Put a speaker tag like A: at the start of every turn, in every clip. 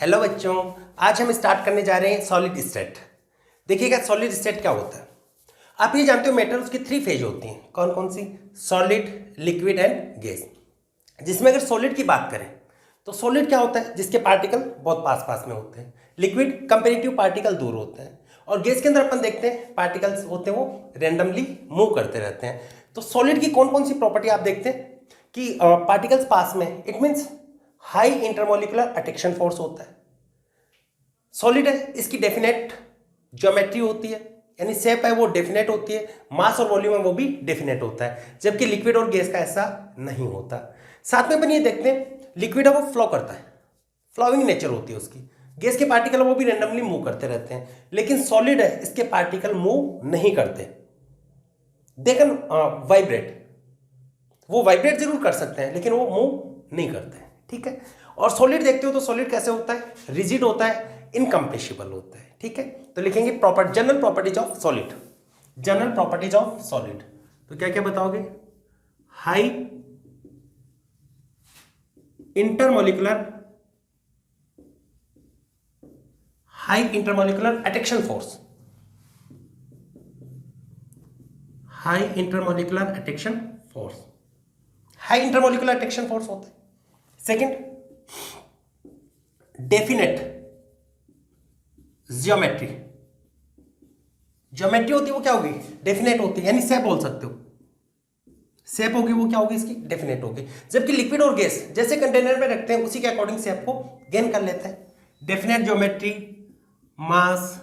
A: Hello बच्चों, आज हम स्टार्ट करने जा रहे हैं सॉलिड स्टेट। देखिएगा सॉलिड स्टेट क्या होता है। आप ये जानते हो मेटल्स की 3 फेज होती हैं। कौन कौन सी? Solid, liquid and gas. जिसमें अगर सॉलिड की बात करें तो सॉलिड क्या होता है? जिसके पार्टिकल बहुत पास पास में होते हैं। लिक्विड कंपेरेटिव पार्टिकल दूर होते हैं। और गैस के अंदर अपन देखते हैं पार्टिकल्स होते हैं वो रेंडमली मूव करते रहते हैं। तो सॉलिड की कौन कौन सी प्रॉपर्टी आप देखते हैं कि पार्टिकल्स पास में, it means high intermolecular attraction force होता है। सॉलिड है, इसकी डेफिनेट ज्योमेट्री होती है, यानी शेप है वो डेफिनेट होती है, मास और वॉल्यूम है वो भी डेफिनेट होता है, जबकि लिक्विड और गैस का ऐसा नहीं होता। साथ में अपन ये देखते हैं लिक्विड है वो फ्लो करता है, फ्लोइंग नेचर होती है उसकी। गैस के पार्टिकल वो भी रेंडमली मूव करते रहते हैं, लेकिन सॉलिड है इसके पार्टिकल मूव नहीं करते। दे कैन वाइब्रेट, वो वाइब्रेट जरूर कर सकते हैं लेकिन वो मूव नहीं करते हैं, ठीक है। और सॉलिड देखते हो तो सॉलिड कैसे होता है? रिजिड होता है, इनकम्प्रेसिबल होता है, ठीक है। तो लिखेंगे proper general properties of solid. General properties of solid तो क्या क्या बताओगे? High intermolecular attraction force, high intermolecular attraction force, high intermolecular attraction force होता है। Second, definite geometry. ज्योमेट्री होती है वो क्या होगी? डेफिनेट होती है, यानी शेप बोल सकते हो। शेप होगी वो क्या होगी? इसकी डेफिनेट होगी। जबकि लिक्विड और गैस जैसे कंटेनर में रखते हैं उसी के अकॉर्डिंग शेप को गेन कर लेते हैं। Definite geometry, mass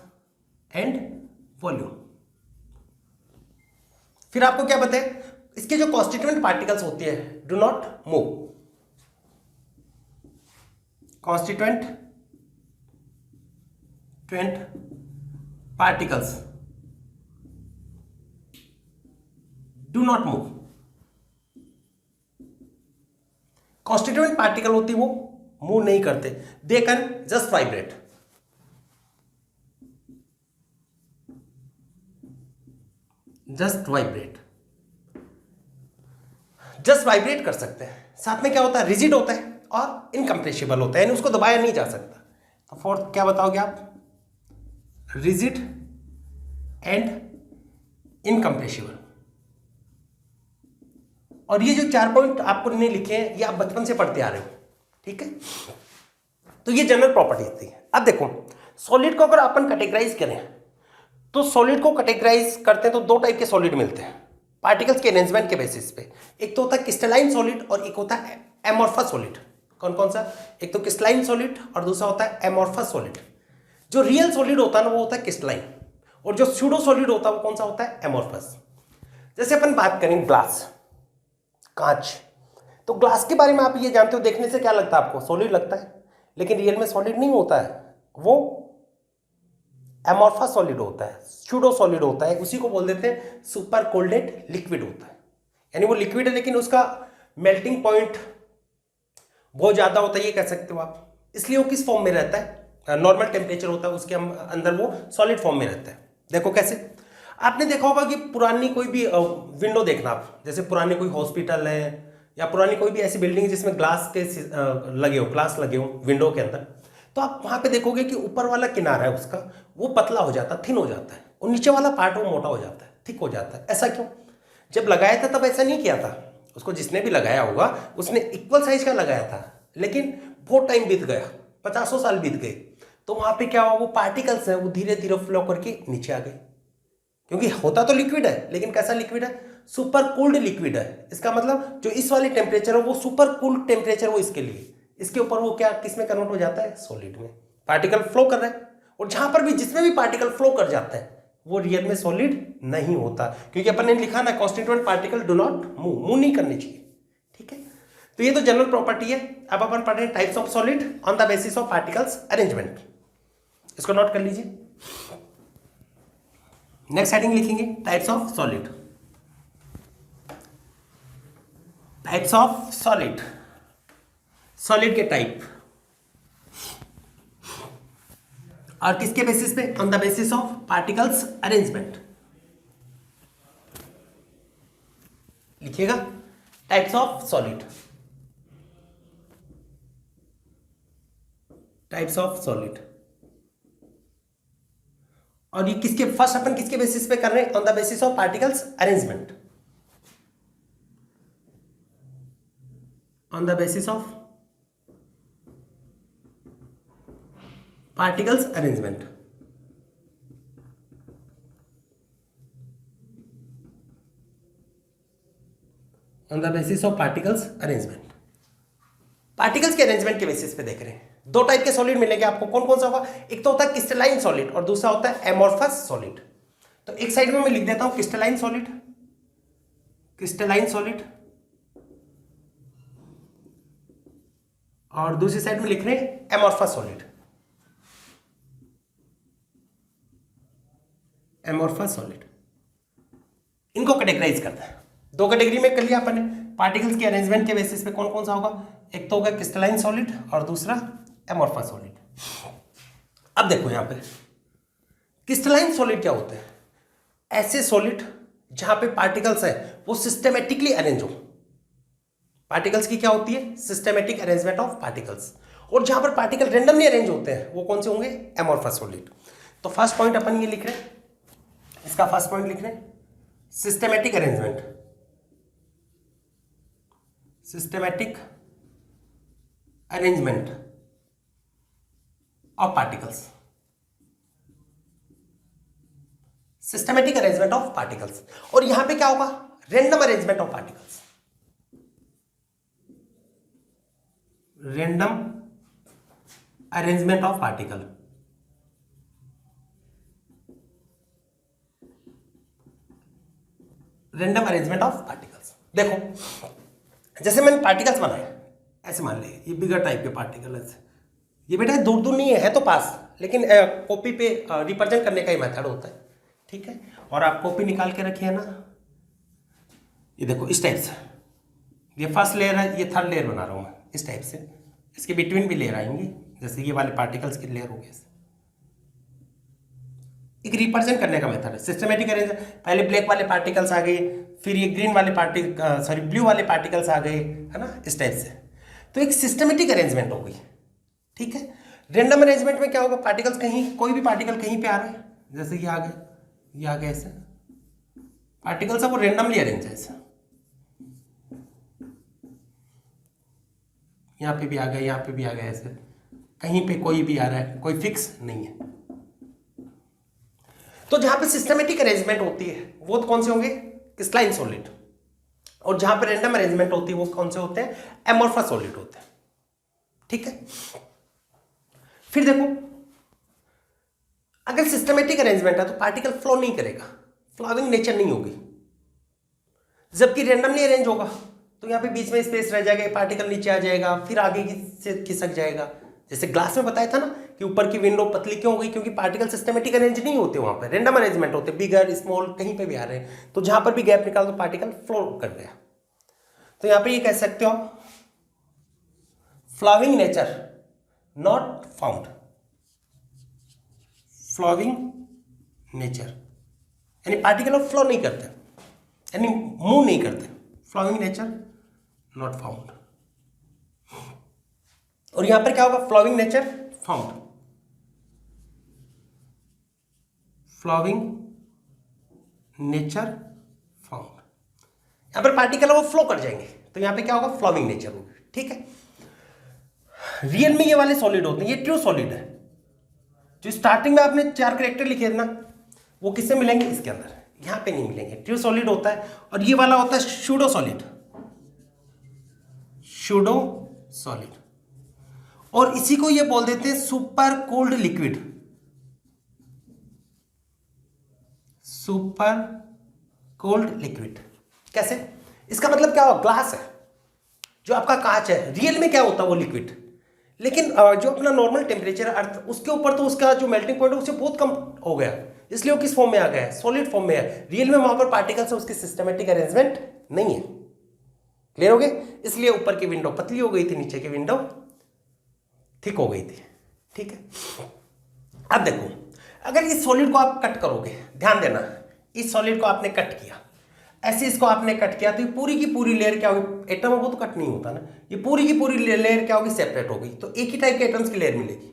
A: and volume. फिर आपको क्या बताए? इसके जो कॉन्स्टिट्यूएंट पार्टिकल्स होती है do not move. Constituent particles do not move. Constituent particle होती वो मूव नहीं करते, they can just vibrate. Just vibrate, just vibrate कर सकते हैं। साथ में क्या होता है? रिजिड होता है और इनकम्प्रेसिबल होता है, यानी उसको दबाया नहीं जा सकता। तो फोर्थ क्या बताओगे आप? Rigid and incompressible. और ये जो 4 पॉइंट आपको नहीं लिखे हैं ये आप बचपन से पढ़ते आ रहे हो, ठीक है। तो ये जनरल प्रॉपर्टी होती है। अब देखो सॉलिड को अगर अपन कैटेगराइज करें तो सॉलिड को कैटेगराइज करते हैं तो 2 टाइप के सॉलिड मिलते हैं पार्टिकल्स के अरेंजमेंट के बेसिस पे। एक तो होता है क्रिस्टलाइन सॉलिड और एक होता है एमोर्फस सॉलिड। कौन कौन सा? एक तो क्रिस्टलाइन सॉलिड और दूसरा होता है एमोर्फस सॉलिड। जो रियल सॉलिड होता है ना वो होता है क्रिस्टलाइन, और जो स्यूडो सॉलिड होता है वो कौन सा होता है? एमोर्फस। जैसे अपन बात करें ग्लास, कांच, तो ग्लास के बारे में आप ये जानते हो, देखने से क्या लगता है आपको? सॉलिड लगता है, लेकिन रियल में सॉलिड नहीं होता है, वो एमोर्फस सॉलिड होता है, स्यूडो सॉलिड होता है। उसी को बोल देते हैं सुपर कोल्डेड लिक्विड होता है, यानी वो लिक्विड है लेकिन उसका मेल्टिंग पॉइंट बहुत ज्यादा होता है, ये कह सकते हो आप। इसलिए वो किस फॉर्म में रहता है? नॉर्मल टेम्परेचर होता है उसके अंदर वो सॉलिड फॉर्म में रहता है। देखो कैसे, आपने देखा होगा कि पुरानी कोई भी विंडो देखना आप, जैसे पुरानी कोई हॉस्पिटल है या पुरानी कोई भी ऐसी बिल्डिंग है जिसमें ग्लास के लगे हो, ग्लास लगे हो विंडो के अंदर, तो आप वहां पे देखोगे कि ऊपर वाला किनारा है उसका वो पतला हो जाता है, थिन हो जाता है, और नीचे वाला पार्ट वो मोटा हो जाता है, थिक हो जाता है। ऐसा क्यों? जब लगाया था तब ऐसा नहीं किया था, उसको जिसने भी लगाया होगा उसने इक्वल साइज का लगाया था, लेकिन बहुत टाइम बीत गया, 50 साल बीत गए, तो वहां पे क्या हुआ? वो पार्टिकल्स हैं वो धीरे धीरे फ्लो करके नीचे आ गए, क्योंकि होता तो लिक्विड है लेकिन कैसा लिक्विड है? सुपर कूल्ड लिक्विड है। इसका मतलब जो इस वाले टेम्परेचर है वो सुपर कूल्ड टेम्परेचर वो इसके लिए, इसके ऊपर वो क्या किस में कन्वर्ट हो जाता है? सॉलिड में। पार्टिकल फ्लो कर रहा है, और जहां पर भी जिसमें भी पार्टिकल फ्लो कर जाता है वो रियल में सॉलिड नहीं होता, क्योंकि अपन ने लिखा ना constituent particle do not move, move नहीं करने चाहिए, ठीक है। तो ये तो जनरल प्रॉपर्टी है। अब अपन पढ़ रहे हैं types of solid on the basis of particles arrangement. इसको नोट कर लीजिए। नेक्स्ट हेडिंग लिखेंगे types of solid. Types of solid, solid के टाइप, और किसके बेसिस पे? On the basis of particles arrangement. लिखिएगा types of solid. Types of solid. और ये किसके फर्स्ट अपन किसके बेसिस पे कर रहे हैं? On the basis of particles arrangement, on the basis of particles arrangement. On the basis of particles arrangement, particles के अरेंजमेंट के बेसिस पे देख रहे हैं। दो टाइप के सॉलिड मिलेंगे आपको, कौन कौन सा होगा? एक तो होता है क्रिस्टलाइन सॉलिड और दूसरा होता है एमोर्फस सॉलिड। तो एक साइड में मैं लिख देता हूं क्रिस्टलाइन सॉलिड, क्रिस्टलाइन सॉलिड, और दूसरी साइड में लिख रहे हैं एमोर्फस सॉलिड, एमोर्फस सॉलिड। इनको कैटेगराइज करता है, दो कैटेगरी में कर लिया अपन ने। पार्टिकल्स के अरेंजमेंट के बेसिस पे कौन कौन सा होगा? एक तो होगा क्रिस्टलाइन सॉलिड और दूसरा एमोर्फस सॉलिड। अब देखो यहां पे क्रिस्टलाइन सॉलिड क्या होते हैं? ऐसे सॉलिड जहां पे पार्टिकल्स है वो सिस्टमेटिकली अरेंज हो। पार्टिकल्स की क्या होती है? Systematic arrangement of particles. और जहां पर पार्टिकल रेंडमली अरेंज होते हैं वो कौन से होंगे? Amorphous solid. तो फर्स्ट पॉइंट अपन ये लिख रहे हैं, इसका फर्स्ट पॉइंट लिख रहे हैं systematic arrangement, systematic arrangement of particles, systematic arrangement of particles. और यहां पे क्या होगा? Random arrangement of particles, random arrangement of particle. Random arrangement of particles. देखो जैसे मैंने पार्टिकल्स बनाए, ऐसे मान लीजिए ये बिगर टाइप के पार्टिकल है, ये बेटा दूर दूर नहीं है तो पास, लेकिन कॉपी पे रिप्रेजेंट करने का ही मेथड होता है, ठीक है। और आप कॉपी निकाल के रखिए ना, ये देखो इस टाइप से, ये फर्स्ट लेयर है, ये थर्ड लेयर बना रहा हूँ मैं इस टाइप से, इसके बिटवीन भी लेयर आएंगी, जैसे ये वाले पार्टिकल्स की लेयर हो गई। एक रिप्रेजेंट करने का मेथड है सिस्टमेटिक अरेंज। पहले ब्लैक वाले पार्टिकल्स आ गए, फिर ये ग्रीन वाले ब्लू वाले पार्टिकल्स आ गए, है ना, इस टाइप से। तो एक सिस्टमेटिक अरेंजमेंट हो गई, ठीक है। रैंडम अरेंजमेंट में क्या होगा? पार्टिकल्स कहीं, कोई भी पार्टिकल कहीं पे आ रहा है, जैसे ये आ गया, ये आ गया, ऐसे पार्टिकल्स है वो रैंडमली अरेंज है, ऐसा यहाँ पे भी आ गया, यहाँ पे भी आ गया, ऐसे कहीं पे कोई भी आ रहा है, कोई फिक्स नहीं है। तो जहां पे सिस्टमेटिक अरेंजमेंट होती है वो तो कौन से होंगे? Crystalline solid. और जहां पे रैंडम अरेंजमेंट होती है वो कौन से होते हैं? एमोर्फस सॉलिड होते हैं, ठीक है। फिर देखो अगर सिस्टमेटिक अरेंजमेंट है तो पार्टिकल फ्लो नहीं करेगा, फ्लोइंग नेचर नहीं होगी। जबकि रैंडमली अरेंज होगा तो यहाँ पे बीच में स्पेस रह जाएगा, पार्टिकल नीचे आ जाएगा, फिर आगे से खिसक जाएगा। जैसे ग्लास में बताया था ना कि ऊपर की विंडो पतली क्यों हो गई? क्योंकि पार्टिकल सिस्टमेटिक अरेंज नहीं होते, वहां पर रैंडम अरेंजमेंट होते, बिगर स्मॉल कहीं पे भी आ रहे हैं, तो जहां पर भी गैप निकाल तो पार्टिकल फ्लो कर गया। तो यहां पे ये कह सकते हो flowing nature not found, flowing nature यानी पार्टिकल फ्लो नहीं करते, यानी मूव नहीं करते, फ्लोइंग नेचर नॉट फाउंड। और यहां पर क्या होगा? Flowing nature found, flowing nature found. यहां पर पार्टिकल वो फ्लो कर जाएंगे तो यहां पे क्या होगा? फ्लोइंग नेचर होगी, ठीक है। रियल में ये वाले सॉलिड होते हैं, ये ट्रू सॉलिड है। जो स्टार्टिंग में आपने 4 कैरेक्टर लिखे थे ना, वो किससे मिलेंगे? इसके अंदर, यहां पे नहीं मिलेंगे। ट्रू सॉलिड होता है, और ये वाला होता है सूडो सॉलिड, सूडो सॉलिड। और इसी को ये बोल देते हैं super cold liquid, super cold liquid. कैसे? इसका मतलब क्या होगा? ग्लास है, जो आपका कांच है, रियल में क्या होता है? वो लिक्विड। लेकिन जो अपना नॉर्मल टेम्परेचर है अर्थ, उसके ऊपर तो उसका जो मेल्टिंग पॉइंट है उससे बहुत कम हो गया, इसलिए वो किस फॉर्म में आ गया है? सॉलिड फॉर्म में है। रियल में वहां पर पार्टिकल्स है, उसकी सिस्टमेटिक अरेंजमेंट नहीं है। क्लियर हो गए? इसलिए ऊपर की विंडो पतली हो गई थी, नीचे की विंडो थिक हो गई थी, ठीक है। अब देखो अगर इस सॉलिड को आप कट करोगे, ध्यान देना, इस सॉलिड को आपने कट किया, ऐसे इसको आपने कट किया, तो ये पूरी की पूरी लेयर क्या होगी? एटम हो तो कट नहीं होता ना, ये पूरी की पूरी लेयर क्या होगी? सेपरेट होगी। तो एक ही टाइप के एटम्स की लेयर मिलेगी,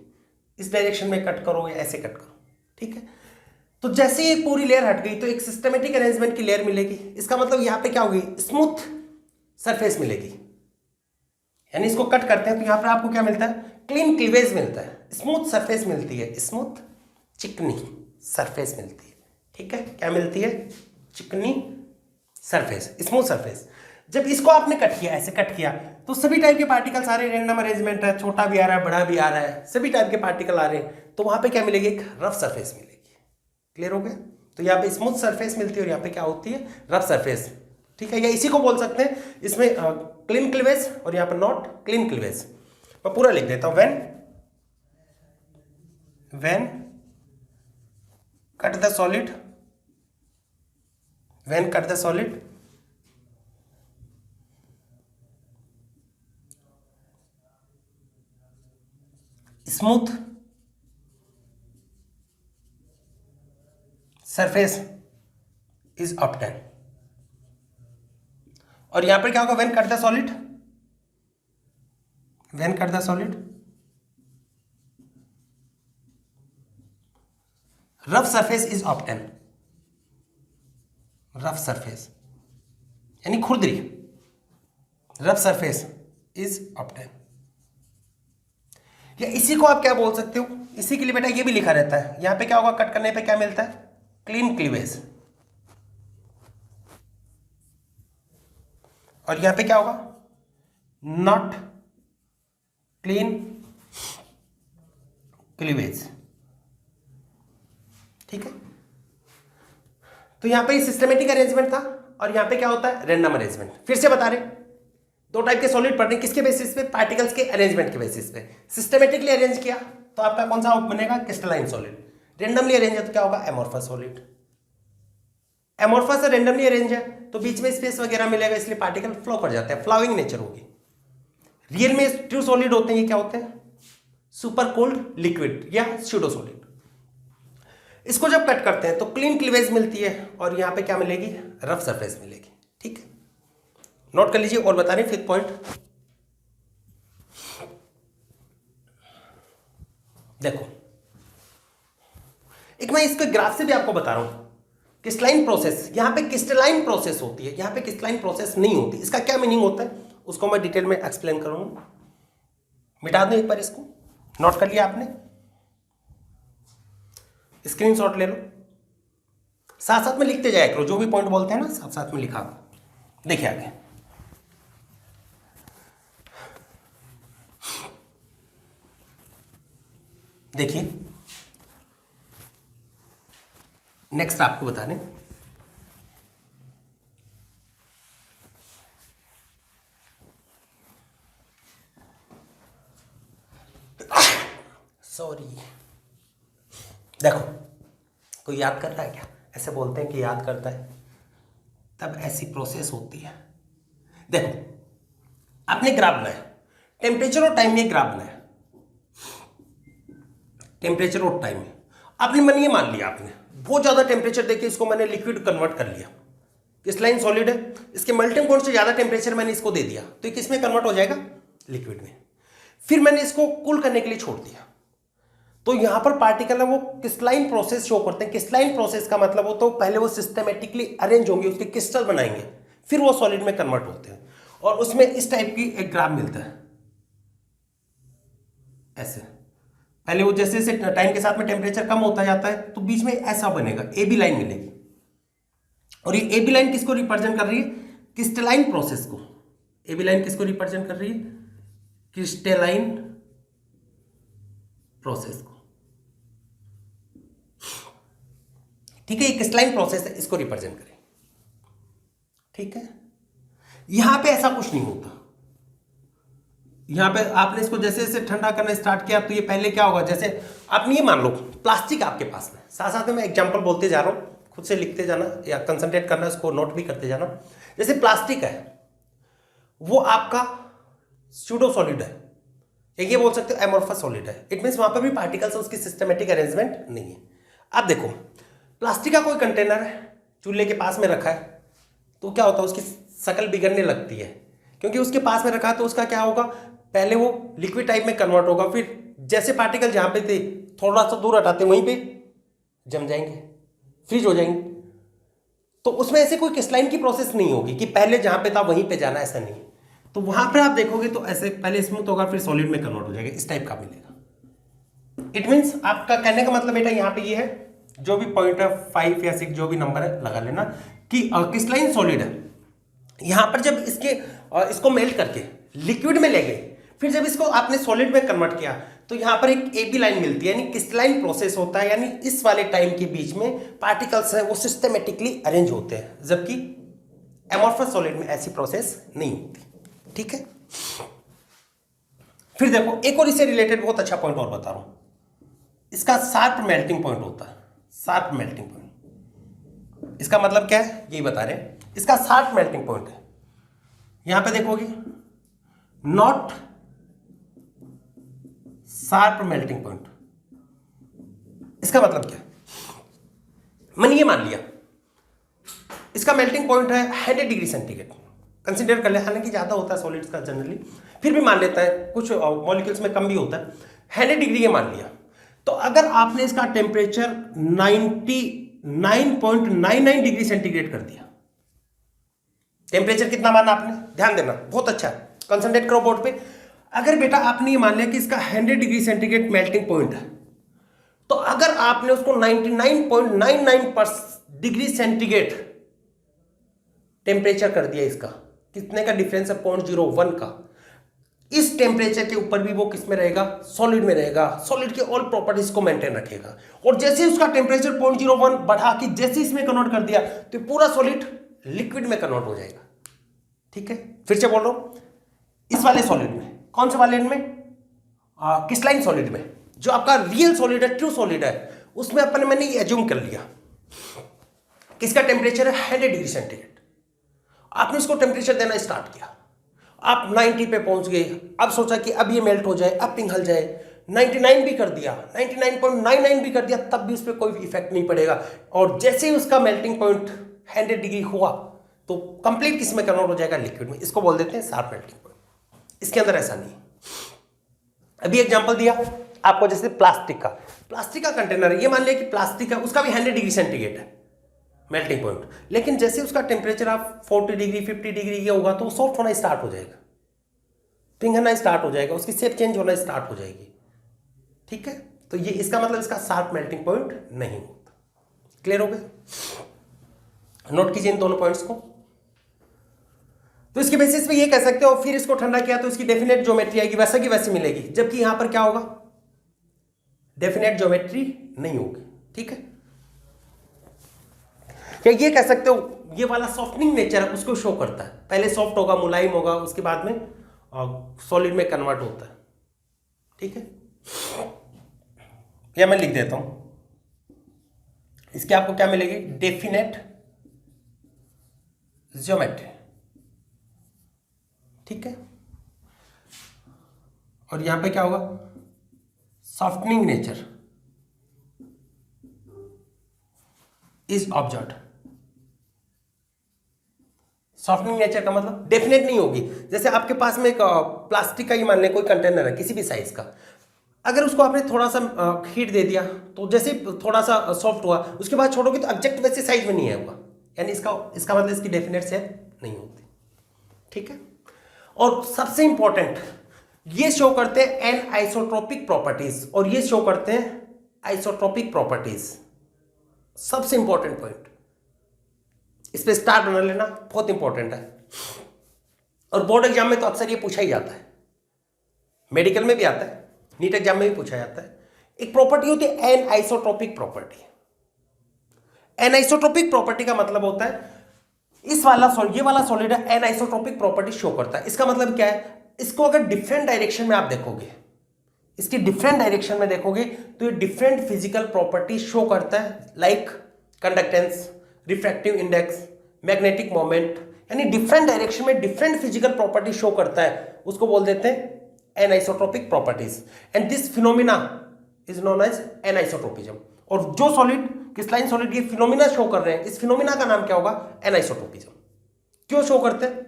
A: इस डायरेक्शन में कट करो या ऐसे कट करो, ठीक है। तो जैसे ये पूरी लेयर हट गई तो एक सिस्टमेटिक अरेंजमेंट की लेयर मिलेगी। इसका मतलब यहाँ पे क्या होगी, स्मूथ सरफेस मिलेगी। यानी इसको कट करते हैं तो यहाँ पर आपको क्या मिलता है, क्लीन क्लीवेज मिलता है, स्मूथ सरफेस मिलती है, स्मूथ चिकनी सरफेस मिलती है, ठीक है। क्या मिलती है, चिकनी सरफेस, स्मूथ सरफेस। जब इसको आपने कट किया, ऐसे कट किया, तो सभी टाइप के पार्टिकल सारे रैंडम अरेंजमेंट है, छोटा भी आ रहा है, बड़ा भी आ रहा है, सभी टाइप के पार्टिकल आ रहे हैं, तो वहां पे क्या मिलेगी, एक रफ सरफेस मिलेगी। क्लियर हो गया। तो यहाँ पे स्मूथ सरफेस मिलती है और यहाँ पे क्या होती है, रफ सरफेस, ठीक है। या इसी को बोल सकते हैं इसमें क्लीन क्लीवेज और यहाँ पर नॉट क्लीन क्लीवेज। मैं पूरा लिख देता हूं, when cut the solid, when cut the solid smooth surface is obtain. और यहां पर क्या होगा, when cut the solid, when cut the solid rough surface is obtain, rough surface यानी खुरदरी, रफ सरफेस इज ऑब्टेन। या इसी को आप क्या बोल सकते हो, इसी के लिए बेटा ये भी लिखा रहता है, यहां पे क्या होगा, कट करने पे क्या मिलता है, क्लीन क्लीवेज। और यहां पे क्या होगा, नॉट क्लीन क्लीवेज, ठीक है। तो यहां पे सिस्टमेटिक अरेंजमेंट था और यहां पे क्या होता है, रैंडम अरेंजमेंट। फिर से बता रहे, दो टाइप के सॉलिड पढ़ रहे हैं, किसके बेसिस पे, पार्टिकल्स के अरेंजमेंट के बेसिस पे। सिस्टमेटिकली अरेंज किया तो आपका कौन सा बनेगा, क्रिस्टलाइन सॉलिड। रेंडमली अरेंज है तो क्या होगा, एमोर्फस सॉलिड। एमोर्फस और रेंडमली अरेंज है तो बीच में स्पेस वगैरह मिलेगा, इसलिए पार्टिकल फ्लो कर जाते हैं, फ्लाविंग नेचर होगी। रियल में ट्रू सॉलिड होते हैं, ये क्या होते हैं, सुपर कोल्ड लिक्विड या स्यूडो सॉलिड। इसको जब कट करते हैं तो क्लीन क्लीवेज मिलती है और यहां पे क्या मिलेगी, रफ सरफेस मिलेगी, ठीक है। नोट कर लीजिए और बता रहे फिफ्थ पॉइंट। देखो एक मैं इसके ग्राफ से भी आपको बता रहा हूं, क्रिस्टलाइन प्रोसेस, यहां पे क्रिस्टलाइन प्रोसेस होती है, यहां पे क्रिस्टलाइन प्रोसेस नहीं होती। इसका क्या मीनिंग होता है उसको मैं डिटेल में एक्सप्लेन करूंगा। मिटा दूं एक बार इसको, नोट कर लिया आपने, स्क्रीनशॉट ले लो, साथ साथ में लिखते जाया करो, जो भी पॉइंट बोलते हैं ना साथ साथ में लिखा करो। देखिए आगे, देखिए नेक्स्ट आपको बता दें, सॉरी, देखो कोई याद कर रहा है क्या, ऐसे बोलते हैं कि याद करता है, तब ऐसी प्रोसेस होती है। देखो आपने ग्राफ बनाया, टेम्परेचर और टाइम में ग्राफ बनाया, टेम्परेचर और टाइम में आपने मन ये मान लिया, आपने बहुत ज्यादा टेम्परेचर देके इसको मैंने लिक्विड कन्वर्ट कर लिया, क्रिस्टलाइन सॉलिड है, इसके मेल्टिंग पॉइंट से ज्यादा टेम्परेचर मैंने इसको दे दिया तो ये किस में कन्वर्ट हो जाएगा, लिक्विड में। फिर मैंने इसको कूल करने के लिए छोड़ दिया, तो यहां पर पार्टिकल है वो क्रिस्टलाइन प्रोसेस शो करते हैं। क्रिस्टलाइन प्रोसेस का मतलब हो तो पहले वो सिस्टमेटिकली अरेंज होंगे, उसके क्रिस्टल बनाएंगे, फिर वो सॉलिड में कन्वर्ट होते हैं और उसमें इस टाइप की एक ग्राफ मिलता है, ऐसे। पहले वो जैसे जैसे टाइम के साथ में टेम्परेचर कम होता जाता है तो बीच में ऐसा बनेगा, ए बी लाइन मिलेगी। और ये ए बी लाइन किसको रिप्रेजेंट कर रही है, क्रिस्टलाइन प्रोसेस को। ए बी लाइन किसको रिप्रेजेंट कर रही है, क्रिस्टलाइन प्रोसेस को, ठीक है। ये क्रिस्टलाइन प्रोसेस है, इसको रिप्रेजेंट करें, ठीक है। यहां पे ऐसा कुछ नहीं होता, यहां पे आपने इसको जैसे जैसे ठंडा करना स्टार्ट किया तो ये पहले क्या होगा, जैसे आप ये मान लो प्लास्टिक आपके पास में, साथ साथ में मैं एग्जांपल बोलते जा रहा हूं, खुद से लिखते जाना या कंसंट्रेट करना, इसको नोट भी करते जाना। जैसे प्लास्टिक है वो आपका स्यूडो सॉलिड है, ये बोल सकते हो एमोर्फस सॉलिड है, इट मींस वहां पर भी पार्टिकल्स है, उसकी सिस्टमेटिक अरेंजमेंट नहीं है। अब देखो प्लास्टिक का कोई कंटेनर है, चूल्हे के पास में रखा है, तो क्या होता है उसकी शक्ल बिगड़ने लगती है, क्योंकि उसके पास में रखा है तो उसका क्या होगा, पहले वो लिक्विड टाइप में कन्वर्ट होगा, फिर जैसे पार्टिकल जहां पे थे थोड़ा सा दूर हटाते वहीं पे जम जाएंगे, फ्रीज हो जाएंगे। तो उसमें ऐसे कोई क्रिस्टलाइन की प्रोसेस नहीं होगी कि पहले जहां पे था वहीं पे जाना, ऐसा नहीं। तो वहां पे आप देखोगे तो ऐसे पहले स्मूथ होगा फिर सॉलिड में कन्वर्ट हो जाएगा, इस टाइप का मिलेगा। इट मीन्स आपका कहने का मतलब बेटा यहाँ पे ये है, जो भी पॉइंट है 5 या 6 जो भी नंबर है लगा लेना कि क्रिस्टलाइन सॉलिड है। यहां पर जब इसको मेल्ट करके लिक्विड में ले गए, फिर जब इसको आपने सॉलिड में कन्वर्ट किया तो यहां पर एक AB लाइन मिलती है, यानी क्रिस्टलाइन प्रोसेस होता है। यानी इस वाले टाइम के बीच में पार्टिकल्स हैं वो सिस्टमेटिकली अरेंज होते हैं, जबकि एमॉर्फस सॉलिड में ऐसी प्रोसेस नहीं होती। ठीक है, फिर देखो एक और इससे रिलेटेड बहुत अच्छा पॉइंट और बता रहा हूं, इसका शार्प मेल्टिंग पॉइंट होता है। शार्प मेल्टिंग पॉइंट, इसका मतलब क्या है यही बता रहे हैं। इसका शार्प मेल्टिंग पॉइंट है, यहां पे देखोगे नॉट शार्प मेल्टिंग पॉइंट। इसका मतलब क्या है, मैंने ये मान लिया इसका मेल्टिंग पॉइंट है 100 डिग्री सेंटीग्रेड, कंसीडर कर ले, हालांकि ज्यादा होता है सॉलिड्स का जनरली, फिर भी मान लेता है, कुछ मॉलिक्यूल्स में कम भी होता है। 100 डिग्री ये मान लिया, तो अगर आपने इसका टेम्परेचर 99.99 डिग्री सेंटीग्रेड कर दिया, टेम्परेचर कितना माना आपने, ध्यान देना, बहुत अच्छा है, कंसंट्रेट करो बोर्ड पे। अगर बेटा आपने ये मान लिया कि इसका 100 डिग्री सेंटीग्रेड मेल्टिंग पॉइंट है, तो अगर आपने उसको 99.99 डिग्री सेंटीग्रेड टेम्परेचर कर दिया, इसका कितने का डिफरेंस है, 0.01 का, इस टेम्परेचर के ऊपर भी वो किस में रहेगा, सॉलिड में रहेगा, सॉलिड के ऑल प्रॉपर्टीज को मेंटेन रखेगा। और जैसे उसका टेम्परेचर 0.01 बढ़ा के जैसे इसमें कन्वर्ट कर दिया तो पूरा सॉलिड लिक्विड में कन्वर्ट हो जाएगा। ठीक है, फिर से बोल रहा हूं, इस वाले सॉलिड में, कौन से वाले में, क्रिस्टलाइन सॉलिड में, जो आपका रियल सॉलिड है, ट्रू सॉलिड है, उसमें मैंने ये एज्यूम कर लिया किसका टेम्परेचर है 100 डिग्री सेंटीग्रेड। आपने इसको टेम्परेचर देना स्टार्ट किया, आप 90 पे पहुंच गए, अब सोचा कि अब ये मेल्ट हो जाए, अब पिघल जाए, 99 भी कर दिया, 99.99 भी कर दिया, तब भी उस पर कोई इफेक्ट नहीं पड़ेगा। और जैसे ही उसका मेल्टिंग पॉइंट 100 डिग्री हुआ तो कंप्लीट किस में कन्वर्ट हो जाएगा, लिक्विड में। इसको बोल देते हैं शार्प मेल्टिंग पॉइंट। इसके अंदर ऐसा नहीं। अभी एग्जांपल दिया आपको, जैसे प्लास्टिक का कंटेनर है, ये मान लिया कि प्लास्टिक है, उसका भी 100 डिग्री सेंटीग्रेड है मेल्टिंग पॉइंट, लेकिन जैसे उसका टेम्परेचर आप 40 डिग्री 50 डिग्री ये होगा तो सॉफ्ट होना स्टार्ट हो जाएगा, पिघलना स्टार्ट हो जाएगा, उसकी शेप चेंज होना स्टार्ट हो जाएगी। ठीक है, तो ये इसका मतलब इसका शार्प मेल्टिंग पॉइंट नहीं होता। क्लियर हो गया, नोट कीजिए इन दोनों पॉइंट्स को। तो इसके बेसिस पे ये कह सकते हो, फिर इसको ठंडा किया तो इसकी डेफिनेट ज्योमेट्री आएगी, वैसा की वैसी मिलेगी, जबकि यहां पर क्या होगा, डेफिनेट ज्योमेट्री नहीं होगी। ठीक है, क्या ये कह सकते हो ये वाला सॉफ्टनिंग नेचर है उसको शो करता है, पहले सॉफ्ट होगा, मुलायम होगा, उसके बाद में सॉलिड में कन्वर्ट होता है। ठीक है, या मैं लिख देता हूं, इसके आपको क्या मिलेगी, डेफिनेट ज्योमेट्री। ठीक है, और यहां पे क्या होगा, softening nature is observed. Softening nature का मतलब डेफिनेट नहीं होगी। जैसे आपके पास में एक प्लास्टिक का ही मान लें कोई कंटेनर है किसी भी साइज का, अगर उसको आपने थोड़ा सा हीट दे दिया तो जैसे थोड़ा सा सॉफ्ट हुआ, उसके बाद छोड़ोगे तो एग्जैक्ट वैसे साइज में नहीं आएगा, यानी इसका मतलब इसकी डेफिनेट शेप नहीं होती। ठीक है, और सबसे इंपॉर्टेंट ये शो करते हैं एन आइसोट्रोपिक प्रॉपर्टीज, और ये शो करते हैं आइसोट्रोपिक प्रॉपर्टीज। सबसे इंपॉर्टेंट पॉइंट, इस पे स्टार बना लेना, बहुत इंपॉर्टेंट है, और बोर्ड एग्जाम में तो अक्सर ये पूछा ही जाता है, मेडिकल में भी आता है, नीट एग्जाम में भी पूछा जाता है। एक प्रॉपर्टी होती है anisotropic property. Anisotropic property का मतलब होता है ये वाला सॉलिड है, एन आइसोट्रोपिक प्रॉपर्टी शो करता है। इसका मतलब क्या है, इसको अगर डिफरेंट डायरेक्शन में आप देखोगे, इसकी डिफरेंट डायरेक्शन में देखोगे तो ये डिफरेंट फिजिकल प्रॉपर्टी शो करता है, like conductance, refractive index, magnetic moment, यानी डिफरेंट डायरेक्शन में डिफरेंट फिजिकल प्रॉपर्टी शो करता है, उसको बोल देते हैं anisotropic properties, and this phenomena is known as anisotropism. और जो सॉलिड क्रिस्टलाइन सॉलिड ये फिनोमिना शो कर रहे हैं, इस फिनोमिना का नाम क्या होगा, एनाइसोट्रोपिज्म। क्यों शो करते हैं,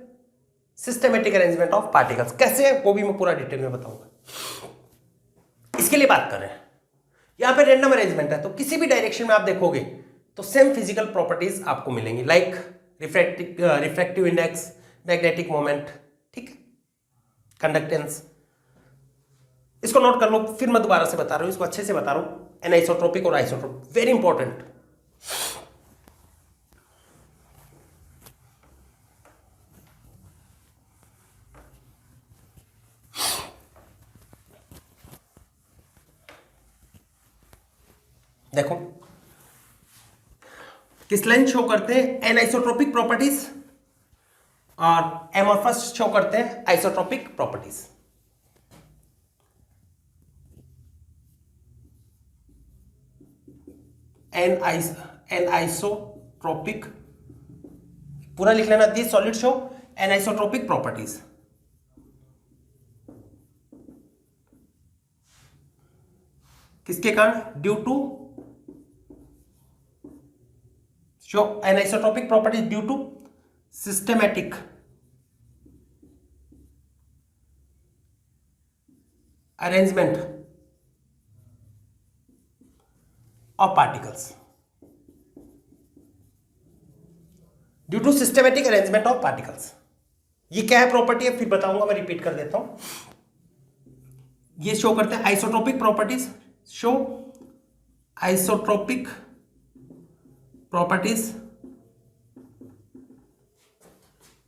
A: सिस्टमेटिक अरेंजमेंट ऑफ पार्टिकल्स, कैसे वो भी मैं पूरा डिटेल में बताऊंगा। इसके लिए बात कर रहे हैं। यहां पे रैंडम अरेंजमेंट है, तो किसी भी डायरेक्शन में आप देखोगे तो सेम फिजिकल प्रॉपर्टीज आपको मिलेंगी, like refractive index, magnetic moment, ठीक, कंडक्टेंस। इसको नोट कर लो, फिर मैं दोबारा से बता रहा हूं, इसको अच्छे से बता रहा हूं। एनाइसोट्रोपिक और आइसोट्रोपिक, वेरी इंपॉर्टेंट। देखो किस लाइन शो करते हैं एनाइसोट्रोपिक प्रॉपर्टीज और एमोर्फस शो करते हैं आइसोट्रोपिक प्रॉपर्टीज। एनाइसोट्रोपिक पूरा लिख लेना, this solid show anisotropic properties. किसके कारण? Due to show anisotropic properties due to systematic arrangement of particles, due to systematic arrangement of particles. ये क्या है प्रॉपर्टी है, फिर बताऊंगा, मैं रिपीट कर देता हूं। ये शो करते हैं isotropic properties, show isotropic properties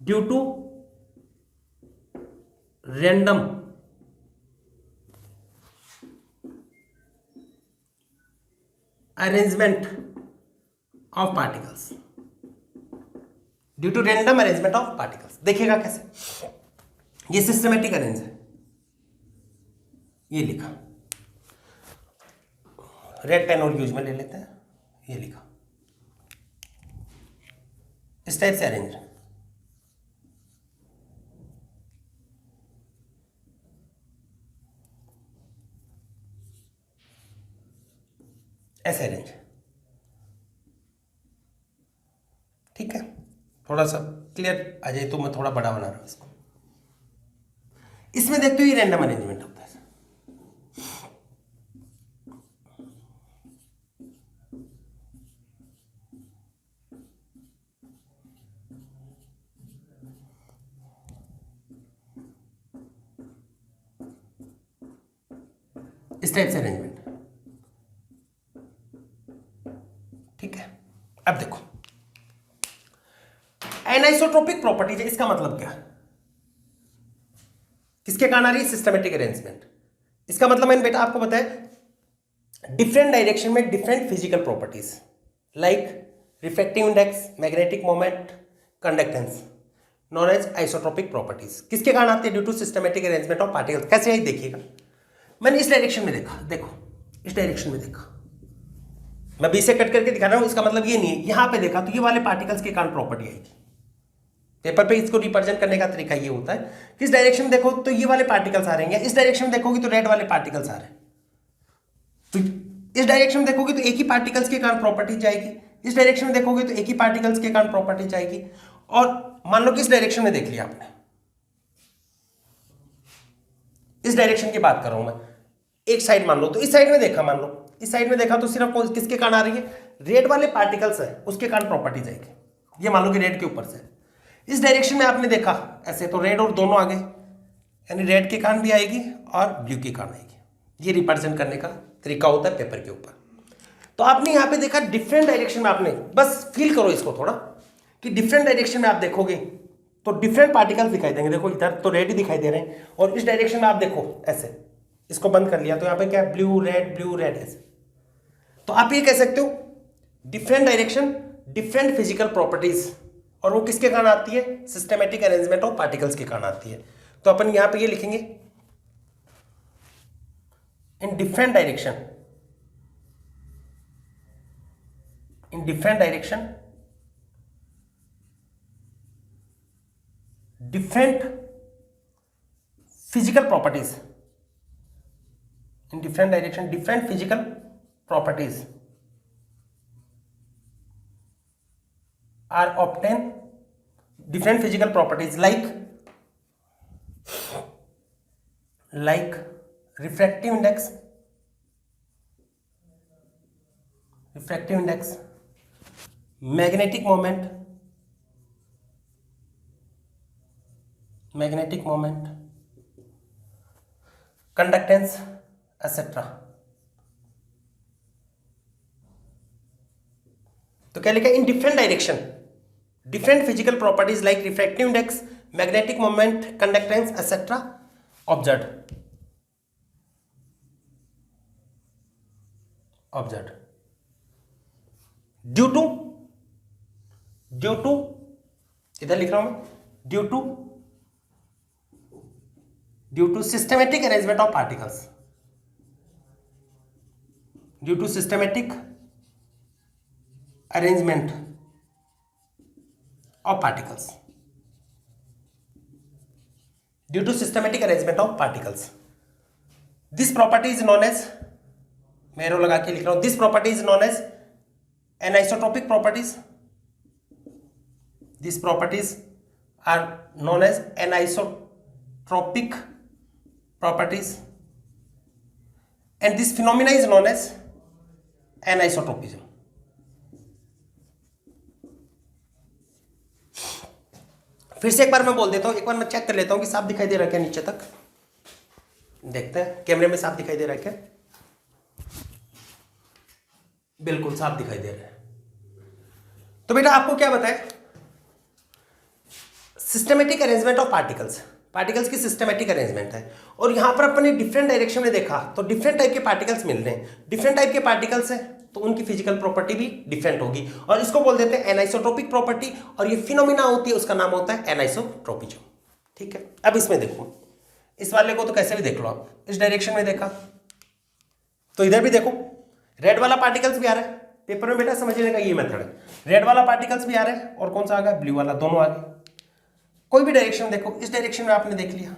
A: due to random arrangement of particles, due to random arrangement of particles. देखिएगा कैसे, ये सिस्टमैटिक अरेंज है, ये लिखा, रेड पेन और यूज में ले लेते हैं, ये लिखा, इस टाइप से अरेंज है। ऐसे अरेंज, ठीक है, थोड़ा सा क्लियर आ जाए तो मैं थोड़ा बड़ा बना रहा हूं इसको। इसमें देखते हो ये रैंडम अरेंजमेंट होता है, इस टाइप से अरेंजमेंट, ठीक है। अब देखो एनाइसोट्रोपिक प्रॉपर्टीज है, इसका मतलब क्या है, किसके कारण आ रही है? Systematic arrangement. इसका मतलब मैंने बेटा आपको बताया डिफरेंट डायरेक्शन में different physical properties, like refractive index, magnetic moment, conductance, known as isotropic properties. किसके कारण आते हैं? Due to systematic arrangement of particles. कैसे है देखिएगा, मैंने इस डायरेक्शन में देखा, देखो इस डायरेक्शन में देखा, मैं बी से कट करके दिखा रहा हूं, इसका मतलब ये नहीं है। यहां पे देखा तो ये वाले पार्टिकल्स के कारण प्रॉपर्टी आएगी। पेपर पे इसको रिप्रेजेंट करने का तरीका ये होता है कि इस डायरेक्शन में देखो तो ये वाले पार्टिकल्स आ रहे हैं, इस डायरेक्शन में देखोगे तो रेड वाले पार्टिकल्स आ रहे हैं, तो इस डायरेक्शन में देखोगे तो एक ही पार्टिकल्स के कारण प्रॉपर्टी जाएगी, इस डायरेक्शन में देखोगे तो एक ही पार्टिकल्स के कारण प्रॉपर्टी जाएगी। और मान लो कि इस डायरेक्शन में देख लिया आपने, इस डायरेक्शन की बात कर रहा हूं मैं, एक साइड मान लो, तो इस साइड में देखा, मान लो इस साइड में देखा तो सिर्फ किसके कारण आ रही है? रेड वाले पार्टिकल्स है उसके कारण प्रॉपर्टी जाएगी। ये मान लो कि रेड के ऊपर से इस डायरेक्शन में आपने देखा ऐसे, तो रेड और दोनों आगे, यानी रेड के कारण भी आएगी और ब्लू के कारण आएगी। ये रिप्रेजेंट करने का तरीका होता है पेपर के ऊपर। तो आपने यहां पे देखा डिफरेंट डायरेक्शन में, आपने बस फील करो इसको थोड़ा कि डिफरेंट डायरेक्शन में आप देखोगे तो डिफरेंट पार्टिकल्स दिखाई देंगे। देखो इधर तो रेड ही दिखाई दे रहे हैं, और इस डायरेक्शन में आप देखो ऐसे, इसको बंद कर लिया तो यहां पे क्या है? ब्लू रेड ऐसे। तो आप ये कह सकते हो different direction different physical properties, और वो किसके कारण आती है? सिस्टमैटिक अरेंजमेंट ऑफ पार्टिकल्स के कारण आती है। तो अपन यहां पे ये लिखेंगे in different direction, in different direction different physical properties, in different direction different physical properties are obtained, different physical properties like refractive index, refractive index, magnetic moment, conductance etcetera. तो क्या लिखा? In different direction different physical properties like refractive index, magnetic moment, conductance etcetera observed due to इधर लिख रहा हूं मैं, due to systematic arrangement of particles, due to systematic arrangement of particles, due to systematic arrangement of particles. This property is known as, मैं arrow लगा के लिख रहा हूं, this property is known as anisotropic properties, this properties are known as anisotropic properties and this phenomena is known as anisotropism. फिर से एक बार मैं बोल देता हूं, एक बार मैं चेक कर लेता हूं कि साफ दिखाई दे रहा है क्या नीचे तक। देखते हैं कैमरे में साफ दिखाई दे रहा है क्या? बिल्कुल साफ दिखाई दे रहा है। तो बेटा आपको क्या बताए? सिस्टमेटिक अरेंजमेंट ऑफ पार्टिकल्स की सिस्टमेटिक अरेंजमेंट है, और यहां पर अपने डिफरेंट डायरेक्शन में देखा तो डिफरेंट टाइप के पार्टिकल्स मिल रहे हैं। डिफरेंट टाइप के पार्टिकल्स हैं तो उनकी फिजिकल प्रॉपर्टी भी डिफरेंट होगी, और इसको बोल देते हैं एनाइसोट्रोपिक प्रॉपर्टी, और ये फिनोमिना होती है उसका नाम होता है एनाइसोट्रोपिज्म। ठीक है, अब इसमें देखो, इस वाले को तो कैसे भी देख लो आप, इस डायरेक्शन में देखा तो इधर भी देखो रेड वाला पार्टिकल्स भी आ रहा है। पेपर में बेटा समझने का ये मेथड है, रेड वाला पार्टिकल्स भी आ रहा है और कौन सा आ गया? ब्लू वाला, दोनों आ गए। कोई भी डायरेक्शन देखो, इस डायरेक्शन में आपने देख लिया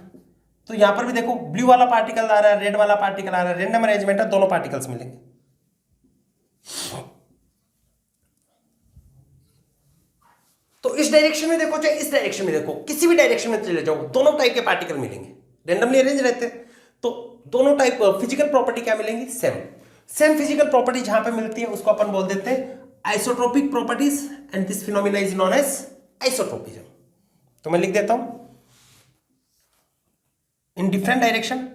A: तो यहां पर भी देखो ब्लू वाला पार्टिकल आ रहा है, रेड वाला पार्टिकल आ रहा है, रैंडम अरेंजमेंट है, दोनों पार्टिकल्स मिलेंगे। तो इस डायरेक्शन में देखो चाहे इस डायरेक्शन में देखो, किसी भी डायरेक्शन में चले जाओ, दोनों टाइप के पार्टिकल मिलेंगे, रैंडमली अरेंज रहते हैं, तो दोनों टाइप फिजिकल प्रॉपर्टी क्या मिलेंगी? सेम फिजिकल प्रॉपर्टी जहां पे मिलती है उसको अपन बोल देते हैं isotropic properties, and this phenomena is known as isotropism. तो मैं लिख देता हूं in different direction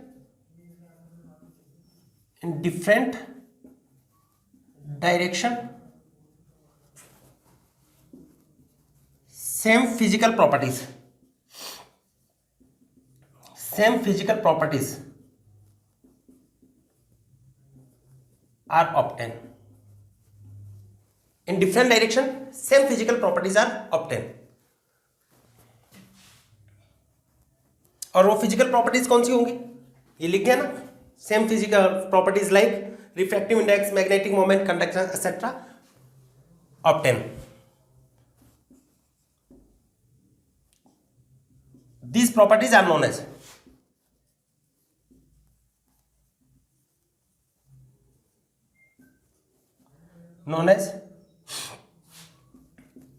A: same physical properties are obtain. In different direction same physical properties are obtain, और वो फिजिकल प्रॉपर्टीज कौन सी होंगी? ये लिख गया ना, same physical properties like refractive index, magnetic moment, conductance etcetera obtain. These properties are known as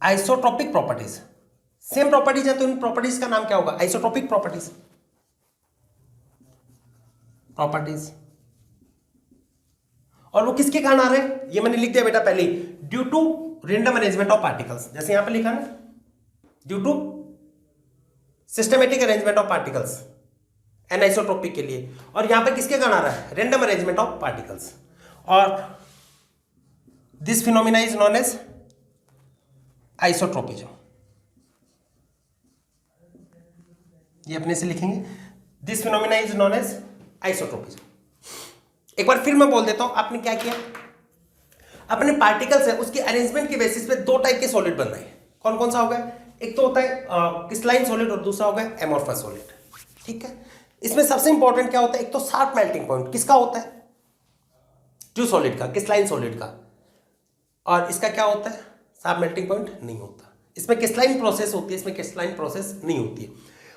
A: isotropic properties. Same properties है तो इन प्रॉपर्टीज का नाम क्या होगा? Isotropic properties. और वो किसके कारण आ रहे हैं? ये मैंने लिख दिया बेटा पहले, due to random arrangement of particles, जैसे यहां पे लिखा ना, due to systematic arrangement of particles anisotropic के लिए, और यहां पे किसके कारण आ रहा है? रैंडम अरेंजमेंट ऑफ पार्टिकल्स, और this phenomena is known as isotropism. ये अपने से लिखेंगे, this phenomena is known as isotropism. एक बार फिर मैं बोल देता हूं, आपने क्या किया? अपने पार्टिकल्स है उसकी अरेंजमेंट के बेसिस पे दो टाइप के सॉलिड बन रहे हैं। कौन कौन सा होगा? एक तो होता है क्रिस्टलाइन सॉलिड और दूसरा होगा एमोर्फस सॉलिड। ठीक है, इसमें सबसे इंपॉर्टेंट क्या होता है? एक तो शार्प मेल्टिंग पॉइंट किसका होता है? ट्रू सॉलिड का, क्रिस्टलाइन सॉलिड का। और इसका क्या होता है? शार्प मेल्टिंग पॉइंट नहीं होता। इसमें क्रिस्टलाइन प्रोसेस होती है, इसमें क्रिस्टलाइन प्रोसेस नहीं होती है।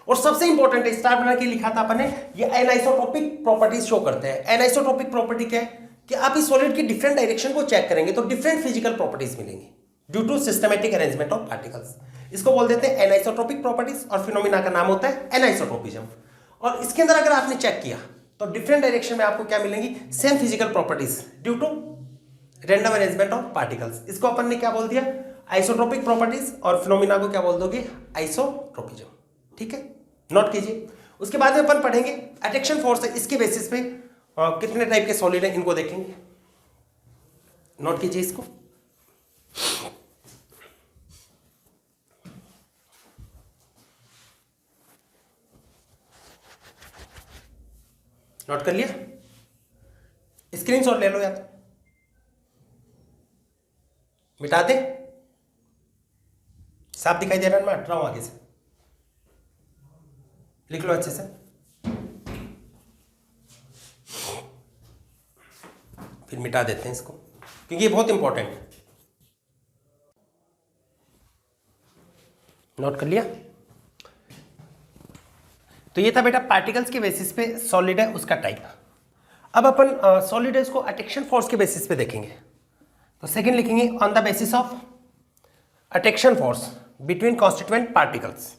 A: और सबसे इंपॉर्टेंट है, स्टार बना के लिखा था अपन ने, ये एनाइसोट्रोपिक प्रॉपर्टीज शो करते हैं। एनाइसोट्रोपिक प्रॉपर्टी क्या है? कि आप इस सॉलिड की डिफरेंट डायरेक्शन को चेक करेंगे तो डिफरेंट फिजिकल प्रॉपर्टीज मिलेंगी due to systematic arrangement of particles. इसको बोल देते हैं एनाइसोट्रोपिक प्रॉपर्टीज, और फिनोमिना का नाम होता है एनाइसोट्रोपिज्म। और इसके अंदर अगर आपने चेक किया तो डिफरेंट डायरेक्शन में आपको क्या मिलेंगी? Same physical properties due to random arrangement of particles. इसको अपन ने क्या बोल दिया, आइसोट्रोपिक प्रॉपर्टीज, और फिनोमिना को क्या बोल दोगे, आइसोट्रोपिज्म। ठीक है, नोट कीजिए। उसके बाद में अपन पढ़ेंगे अट्रैक्शन फोर्स है, इसके बेसिस पे कितने टाइप के सॉलिड है इनको देखेंगे। नोट कीजिए इसको। नोट कर लिया, स्क्रीनशॉट ले लो या तो मिटा दे, साफ दिखाई दे रहा है, मैं हट रहा हूं आगे से, लिख लो अच्छे से। फिर मिटा देते हैं इसको क्योंकि ये बहुत इंपॉर्टेंट है। नोट कर लिया। तो ये था बेटा पार्टिकल्स के बेसिस पे सॉलिड है उसका टाइप। अब अपन सॉलिड है उसको अट्रैक्शन फोर्स के बेसिस पे देखेंगे। तो सेकंड लिखेंगे on the basis of attraction force between constituent particles,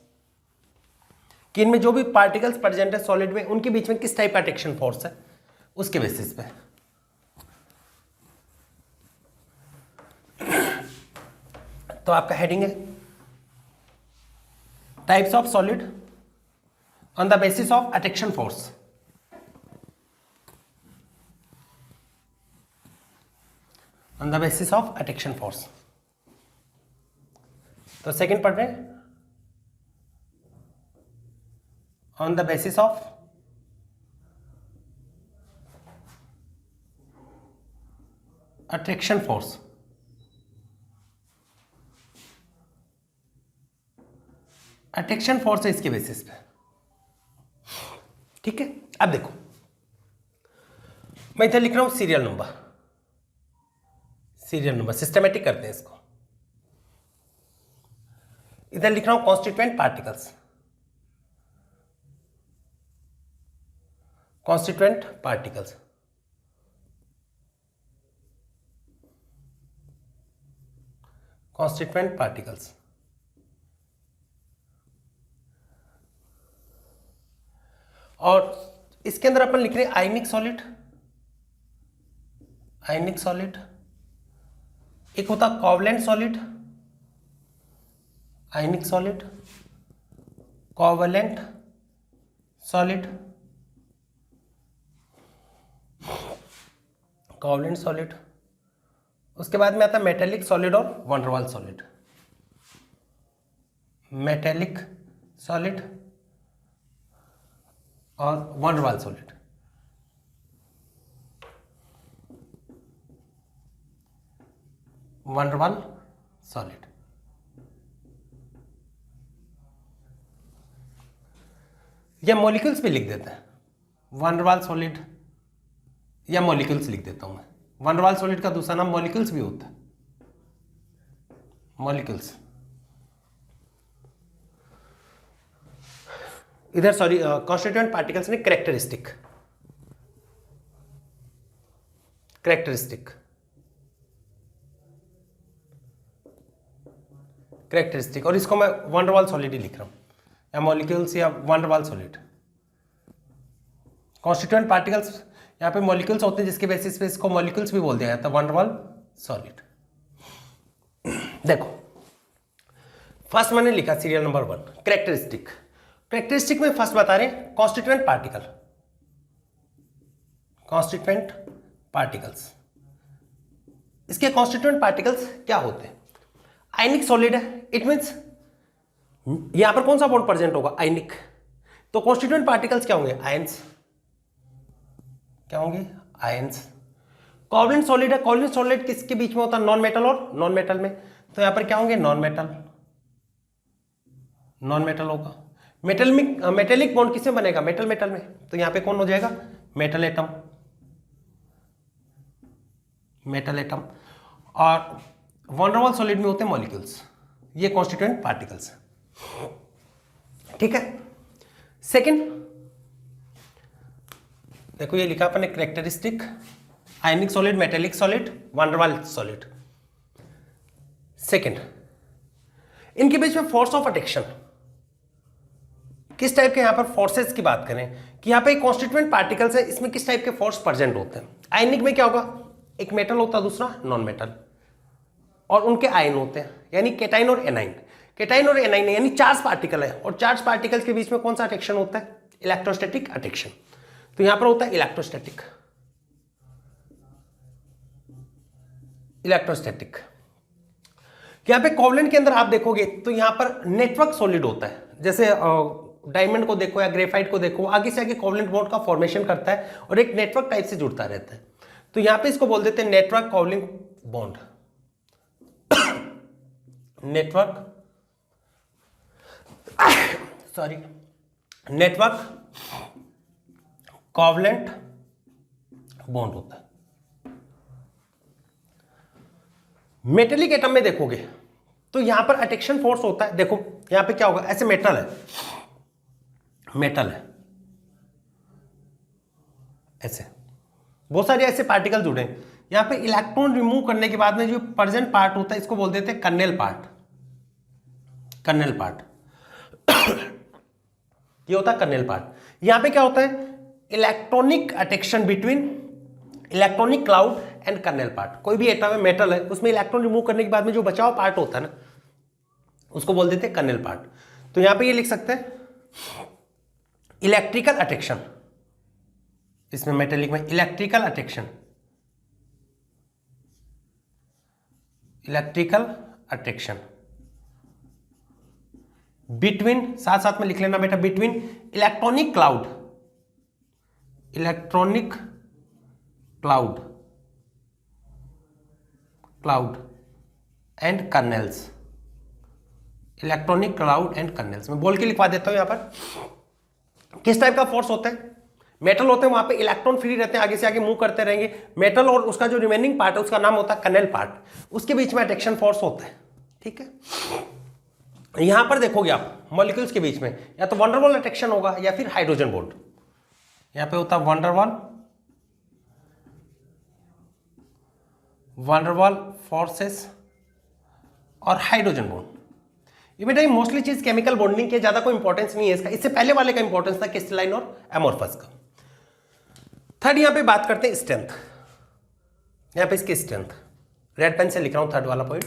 A: कि इनमें जो भी पार्टिकल्स प्रेजेंट है सॉलिड में उनके बीच में किस टाइप का अट्रैक्शन फोर्स है उसके बेसिस पे। तो आपका हेडिंग है types of solid on the basis of attraction force। on the basis of attraction force। तो सेकंड पढ़ रहे हैं on the basis of attraction force। Attraction force है इसके बेसिस पे। ठीक है, अब देखो मैं इधर लिख रहा हूं serial number, serial number systematic करते हैं इसको। इधर लिख रहा हूं constituent particles, constituent particles, constituent particles. और इसके अंदर अपन लिख रहे हैं आयनिक सॉलिड, आयनिक सॉलिड, एक होता covalent solid, ionic solid, covalent solid, covalent solid. उसके बाद में आता है मेटेलिक सॉलिड और van der Waals solid, metallic solid और van der Waals solid. Van der Waals solid, या मॉलिक्यूल्स भी लिख देते हैं, वैन डर वाल्स सॉलिड या मॉलिक्यूल्स लिख देता हूं मैं। वैन डर वाल्स सॉलिड का दूसरा नाम मॉलिक्यूल्स भी होता है, मॉलिक्यूल्स। इधर सॉरी कॉन्स्टिट्यूएंट पार्टिकल्स ने कैरेक्टरिस्टिक, कैरेक्टरिस्टिक, कैरेक्टरिस्टिक, और इसको मैं वैन डर वाल्स सॉलिड ही लिख रहा हूं, या मॉलिक्यूल्स या van der Waals solid. Constituent particles यहाँ पे मॉलिक्यूल्स होते हैं जिसके बेसिस पे इसको मॉलिक्यूल्स भी बोल दिया जाता है, वैन डर वाल्स सॉलिड। देखो फर्स्ट मैंने लिखा सीरियल नंबर 1 कैरेक्टरिस्टिक। कैरेक्टरिस्टिक में फर्स्ट बता रहे हैं कॉन्स्टिट्यूएंट पार्टिकल, कॉन्स्टिट्यूएंट पार्टिकल्स। इसके कॉन्स्टिट्यूएंट पार्टिकल्स क्या होते हैं? आयनिक सॉलिड है, इट मींस यहां पर कौन सा बॉन्ड प्रेजेंट होगा? आयनिक। तो कॉन्स्टिट्यूएंट पार्टिकल्स क्या होंगे? आयंस। क्या होंगे? आयंस। कोवलेंट सॉलिड है, कोवलेंट सॉलिड किसके बीच में होता है? नॉन मेटल और नॉन मेटल में। तो यहां पर क्या होंगे? नॉन मेटल, नॉन मेटल होगा। मेटल में मेटेलिक बॉन्ड किसमें बनेगा? मेटल मेटल में। तो यहां पे कौन हो जाएगा? Metal atom, metal atom. और वैन डर वाल्स सॉलिड में होते हैं मॉलिक्यूल्स। ये कॉन्स्टिट्यूएंट पार्टिकल्स, ठीक है। सेकंड देखो ये लिखा अपने characteristic, ionic solid, metallic solid, van der Waals solid. Second इनके बीच में फोर्स ऑफ अट्रैक्शन, किस टाइप के यहां पर फोर्सेस की बात करें कि यहां पे कॉन्स्टिट्यूएंट पार्टिकल्स है, इसमें किस टाइप के फोर्स प्रेजेंट होते हैं? आयनिक में क्या होगा? एक मेटल होता है, दूसरा नॉन मेटल, और उनके आयन होते हैं, यानी केटाइन और एनाइन। केटाइन और एनाइन यानी चार्ज पार्टिकल है, और चार्ज पार्टिकल्स के बीच में कौन सा अट्रैक्शन होता है? Electrostatic attraction. तो यहां पर होता है इलेक्ट्रोस्टैटिक। इलेक्ट्रोस्टैटिक यहां पे कोवलेंट के अंदर आप देखोगे तो यहां पर नेटवर्क सॉलिड होता है, जैसे डायमंड को देखो या ग्रेफाइट को देखो, आगे से आगे कोवलेंट बॉन्ड का फॉर्मेशन करता है और एक नेटवर्क टाइप से जुड़ता रहता है। तो यहां पे इसको बोल देते हैं network covalent bond. Network sorry network covalent bond होता है। मेटेलिक एटम में देखोगे तो यहां पर अट्रैक्शन फोर्स होता है। देखो यहां पे क्या होगा, ऐसे मेटल है, मेटल है ऐसे, बहुत सारे ऐसे पार्टिकल जुड़े हैं। यहां पे इलेक्ट्रॉन रिमूव करने के बाद में जो प्रेजेंट पार्ट होता है इसको बोल देते हैं कर्नेल पार्ट। कर्नेल पार्ट ये होता है कर्नेल पार्ट। यहां पे क्या होता है, electronic attraction between electronic cloud and kernel part. कोई भी एटम है, मेटल है, उसमें इलेक्ट्रॉन रिमूव करने के बाद में जो बचा हुआ पार्ट होता है ना, उसको बोल देते हैं कर्नेल पार्ट। तो यहां पे ये लिख सकते हैं इलेक्ट्रिकल अट्रैक्शन, इसमें मेटेलिक में electrical attraction, electrical attraction between, साथ साथ में लिख लेना बेटा, between electronic cloud, electronic cloud, cloud and kernels, electronic cloud and kernels. मैं बोल के लिखवा देता हूं यहां पर किस टाइप का फोर्स होता है। मेटल होते हैं, वहां पे इलेक्ट्रॉन फ्री रहते हैं, आगे से आगे मूव करते रहेंगे। मेटल और उसका जो रिमेनिंग पार्ट है उसका नाम होता है कर्नेल पार्ट, उसके बीच में अट्रैक्शन फोर्स होता है। ठीक है, यहां पर देखोगे आप मॉलिक्यूल्स के बीच में या तो वंडरवॉल अट्रैक्शन होगा या फिर हाइड्रोजन बॉन्ड। यहां पे होता है वंडरवॉल फोर्सेस और हाइड्रोजन बॉन्ड। ये बेटा मोस्टली चीज केमिकल बॉन्डिंग के, ज्यादा कोई इंपॉर्टेंस नहीं है इसका। इससे पहले वाले का इंपॉर्टेंस था क्रिस्टलाइन और एमोर्फस का। थर्ड यहां पे बात करते हैं स्ट्रेंथ। यहां पे इसकी स्ट्रेंथ रेड पेन से लिख रहा हूं, थर्ड वाला पॉइंट।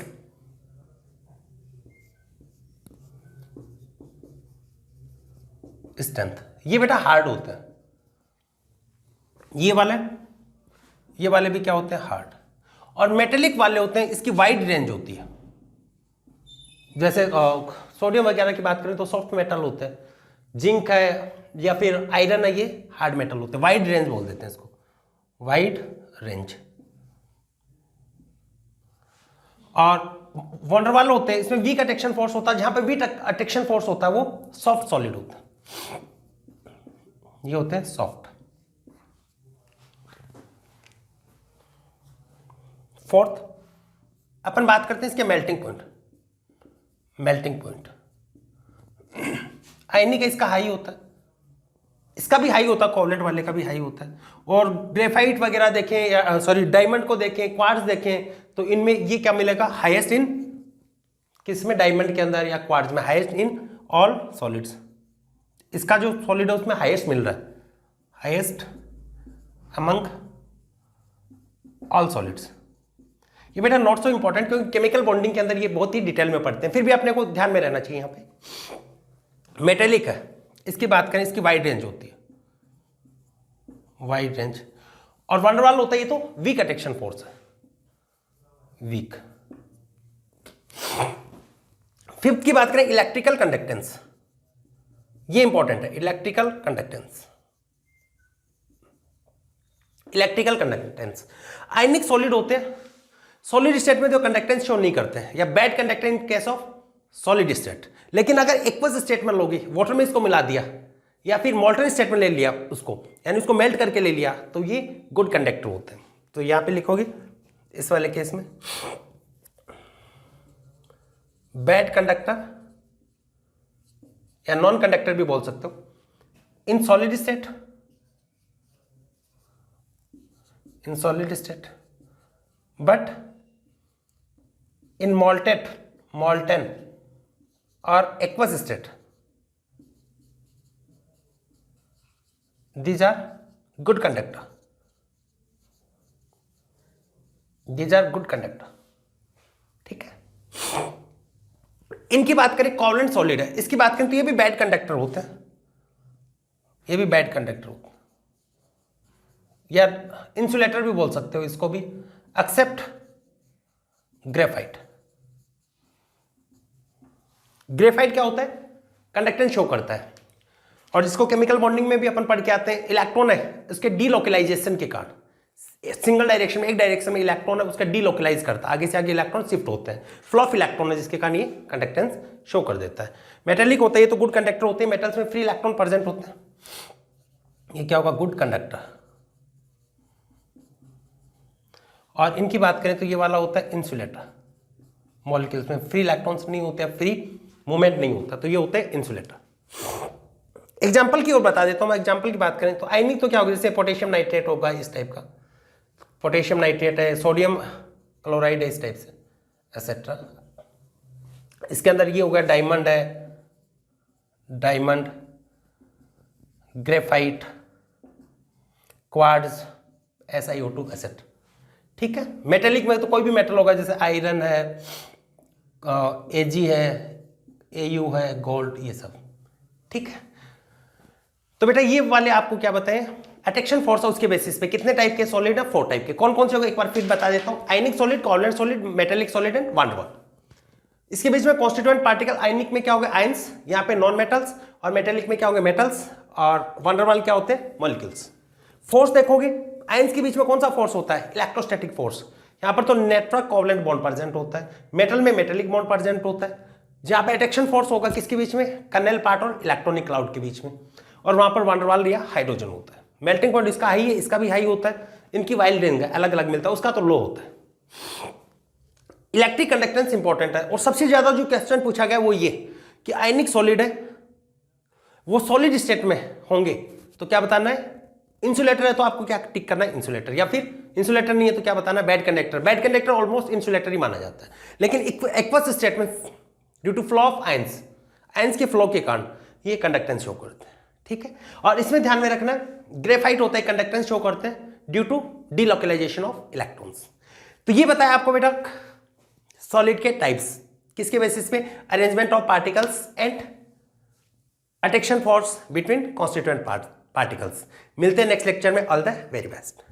A: स्ट्रेंथ ये बेटा हार्ड होता है, ये वाले भी क्या होते हैं, हार्ड। और मेटेलिक वाले होते हैं, इसकी वाइड रेंज होती है। जैसे सोडियम वगैरह की बात करें तो सॉफ्ट मेटल होते हैं, जिंक है या फिर आयरन है, ये हार्ड मेटल होते हैं। वाइड रेंज बोल देते हैं इसको, वाइड रेंज। और वंडरवॉल होते हैं, इसमें वीक अट्रैक्शन फोर्स होता है। जहां पे वीक अट्रैक्शन फोर्स होता है वो सॉफ्ट सॉलिड होता है, ये होते हैं सॉफ्ट। फोर्थ अपन बात करते हैं इसके मेल्टिंग पॉइंट। मेल्टिंग पॉइंट आयनिक इसका हाई होता है, इसका भी हाई होता है, कोवलेंट वाले का भी हाई होता है। और ग्रेफाइट वगैरह देखें या सॉरी डायमंड को देखें, क्वार्ट्ज देखें, तो इनमें ये क्या मिलेगा, हाईएस्ट इन किसमें, डायमंड के अंदर या क्वार्ट्ज में, हाईएस्ट इन ऑल सॉलिड्स। इसका जो सॉलिड है उसमें हाईएस्ट मिल रहा है, हाईएस्ट अमंग ऑल सॉलिड्स। ये बेटा नॉट सो इंपॉर्टेंट, क्योंकि केमिकल बॉन्डिंग के अंदर ये बहुत ही डिटेल में पढ़ते हैं, फिर भी अपने को ध्यान में रहना चाहिए। यहां पे मेटेलिक है, इसकी बात करें, इसकी वाइड रेंज होती है, वाइड रेंज। और वंडरवॉल होता है, ये तो वीक अट्रैक्शन फोर्स है, वीक। फिफ्थ की बात करें इलेक्ट्रिकल कंडक्टेंस, ये इंपॉर्टेंट है, इलेक्ट्रिकल कंडक्टेंस। इलेक्ट्रिकल कंडक्टेंस आयनिक सॉलिड होते हैं, सॉलिड स्टेट में जो कंडक्टेंस शो नहीं करते हैं, या bad conductor in case of solid state. लेकिन अगर एक्वस स्टेट में लोगे, वाटर में इसको मिला दिया या फिर मोल्टन स्टेट में ले लिया उसको, यानी उसको मेल्ट करके ले लिया, तो ये गुड कंडक्टर होते हैं। तो यहां पे लिखोगे इस वाले केस में बैड कंडक्टर या नॉन कंडक्टर भी बोल सकते हो in solid state, in solid state, but in molten or aqueous state these are good conductor। These are good conductor, ठीक है। इनकी बात करें कोवलेंट सॉलिड है, इसकी बात करें तो ये भी बैड कंडक्टर होते हैं, ये भी बैड कंडक्टर होते हैं, या इंसुलेटर भी बोल सकते हो इसको भी, एक्सेप्ट ग्रेफाइट। ग्रेफाइट क्या होता है, कंडक्टेंस शो करता है, और जिसको केमिकल बॉन्डिंग में भी अपन पढ़ के आते हैं, इलेक्ट्रॉन है उसके डीलोकलाइजेशन के कारण, सिंगल डायरेक्शन में, एक डायरेक्शन में इलेक्ट्रॉन है उसका डीलोकलाइज करता है, आगे से आगे इलेक्ट्रॉन शिफ्ट होते हैं, फ्लो ऑफ इलेक्ट्रॉन है जिसके कारण ये कंडक्टेंस शो कर देता है। मेटेलिक होता है ये तो गुड कंडक्टर होते हैं, मेटल्स में फ्री इलेक्ट्रॉन प्रेजेंट होते हैं, ये क्या होगा, गुड कंडक्टर। और इनकी बात करें तो ये वाला होता है इंसुलेटर, मॉलिक्यूल्स में फ्री इलेक्ट्रॉन्स नहीं होते, फ्री मूवमेंट नहीं होता, तो ये होते हैं इंसुलेटर। एग्जाम्पल की ओर बता देता हूं मैं, एग्जाम्पल की बात करें तो आयनिक तो क्या होगा, जैसे पोटेशियम नाइट्रेट होगा इस टाइप का, पोटेशियम नाइट्रेट है, सोडियम क्लोराइड है इस टाइप से, एक्सेट्रा। इसके अंदर ये होगा डायमंड है, diamond, graphite, quartz, SiO2 etcetera, ठीक है। मेटेलिक में तो कोई भी मेटल होगा, जैसे आयरन है, Ag है, Au है, गोल्ड, ये सब, ठीक है। तो बेटा ये वाले आपको क्या बताएं, अट्रैक्शन फोर्स है उसके बेसिस पे कितने टाइप के सॉलिड है, 4 टाइप के। कौन कौन से होगा एक बार फिर बता देता हूं, ionic solid, covalent solid, metallic solid and van der Waals. इसके बीच में कॉन्स्टिट्यूएंट पार्टिकल, आयनिक में क्या होगा, आयंस, यहाँ पे नॉन मेटल्स, और मेटेलिक में क्या होंगे, मेटल्स, और वैन डेर वाल्स क्या होते हैं, मॉलिक्यूल्स। फोर्स देखोगे, आयंस के बीच में कौन सा फोर्स होता है, इलेक्ट्रोस्टैटिक फोर्स, यहाँ पर तो नेटवर्क कोवलेंट बॉन्ड प्रेजेंट होता है, मेटल में मेटेलिक बॉन्ड प्रेजेंट होता है। जहाँ पे अट्रैक्शन फोर्स होगा किसके बीच में, कर्नेल पार्ट और इलेक्ट्रॉनिक क्लाउड के बीच में, और वहां पर वैन डेर वाल्स या हाइड्रोजन होता है। मेल्टिंग पॉइंट इसका हाई है, इसका भी हाई होता है, इनकी वाइल्ड रेंज है, अलग अलग मिलता है, उसका तो लो होता है। इलेक्ट्रिक कंडक्टेंस इंपॉर्टेंट है, और सबसे ज्यादा जो क्वेश्चन पूछा गया वो ये कि आयनिक सॉलिड है, वो सॉलिड स्टेट में होंगे तो क्या बताना है, इंसुलेटर है तो आपको क्या टिक करना है, इंसुलेटर, या फिर इंसुलेटर नहीं है तो क्या बताना है, bad conductor. Bad conductor almost insulator ही माना जाता है, लेकिन एक्वस स्टेट में due to flow of ions, ions के फ्लो के कारण ये कंडक्टेंस शो करते हैं, ठीक है। और इसमें ध्यान में रखना, ग्रेफाइट होता है कंडक्टेंस शो करते हैं due to delocalization of electrons. तो ये बताया आपको बेटा सॉलिड के टाइप्स, किसके बेसिस पे, arrangement of particles and attraction force between constituent particles. मिलते हैं नेक्स्ट लेक्चर में, ऑल द वेरी बेस्ट।